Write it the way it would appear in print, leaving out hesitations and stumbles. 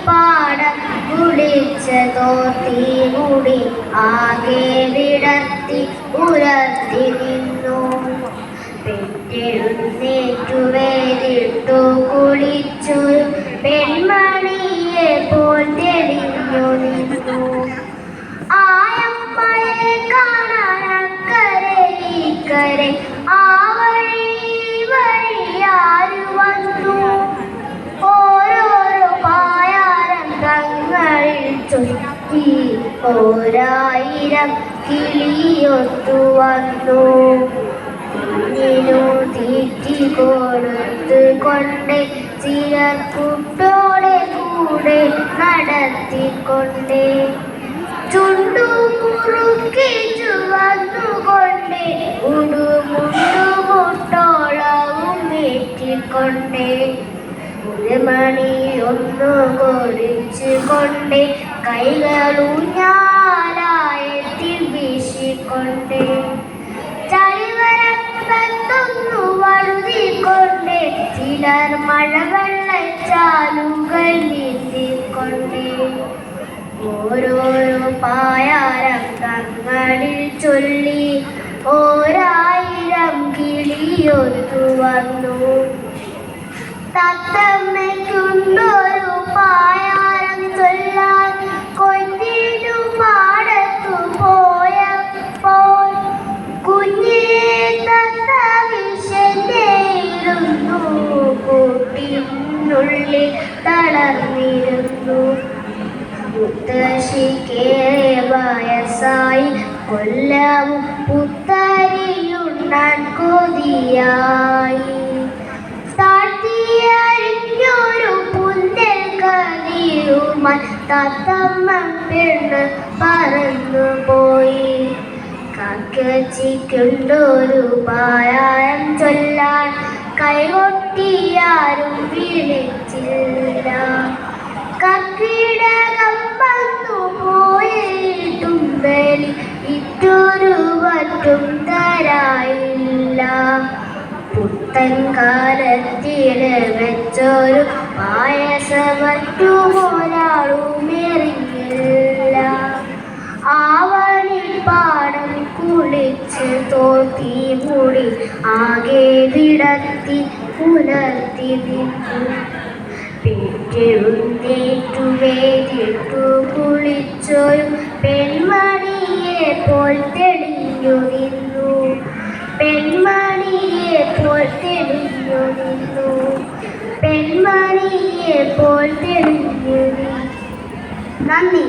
പാടം കുളിച്ച തോർത്തി മുടി ആകെ വിടർത്തി ഉയർത്തി നിന്നു. പെറ്റെഴുന്നേറ്റു വേദിട്ടു കുളിച്ചൊരു പെൺമണിയെ പോൽ തെളിഞ്ഞു നിന്നു. ആയമ്മയെ കാണാൻ അക്കരെ ഇക്കരെ ആ വഴി വഴിയാരു വന്നു. ഓരോരോ പായാരം തങ്ങളിൽ ചുറ്റി ഓരായിരം കിളിയൊത്തു വന്നു. കുഞ്ഞിനു തീറ്റി കൊടുത്ത് കൊണ്ട് ചിലർ കുട്ടോടെ കൂടെ നടത്തിക്കൊണ്ട് ചുണ്ടു മുറുക്കി ചുവന്നുകൊണ്ട് ഉടുമുണ്ടു മുട്ടോളവും വീട്ടിക്കൊണ്ട് ഒരു മണി ഒന്നു കൊടിച്ചു കൊണ്ട് കൈകളൂഞ്ഞാലായത്തിൽ വീശിക്കൊണ്ട് ചളിവരത്തൊന്നു വഴുതിക്കൊണ്ട് ചിലർ മഴവെള്ളച്ചാലുകൾ നീന്തിക്കൊണ്ട് ഓരോരോ പായാരം തങ്ങളിൽ ചൊല്ലി ഓരായിരം കിളിയൊത്തു വന്നു. തത്തമ്മയ്ക്കുണ്ടൊരു പായാരം ചൊല്ലാൻ കൊയ്ത്തിനു പാടത്തു പോയപ്പോൾ കുഞ്ഞിനെ തത്ത വിശന്നിരുന്നു. കൂട്ടിനുള്ളിൽ തളർന്നിരുന്നു. മുത്തശ്ശിക്കേറെ വയസ്സായി കൊല്ലവും പുത്തരിയുണ്ണാൻ കൊതിയായി. താഴ്ത്തിയരിഞ്ഞൊരു പുന്തൽ കതിരുമായി തത്തമ്മ പെണ്ണ് പറന്നു പോയി. കാക്കച്ചിക്കൊണ്ടൊരു പായാരം ചൊല്ലാൻ കൈകൊട്ടിയാരും വിളിച്ചില്ല. കർക്കിടകം വന്നു പോയിട്ടും ബലി ഇട്ടൊരു വറ്റും തരായില്ല. പുത്തൻ കാലത്തില് വെച്ചൊരു പായസമറ്റും ഒരാളും എറിഞ്ഞില്ല. ആവണിപ്പാടം കുളിച്ച് തോർത്തി മുടി ആകെ വിടർത്തി പുലർത്തി നിന്നു. പെറ്റെഴുന്നേറ്റു വേദിട്ടു കുളിച്ചൊരു പെൺമണിയെ പോൽ തെളിഞ്ഞു നിന്നു. പെൺമണിയെ പോൽ തെളിഞ്ഞു നിന്നു. പെൺമണിയെ പോൽ തെളിഞ്ഞു നിന്നു. നന്ദി.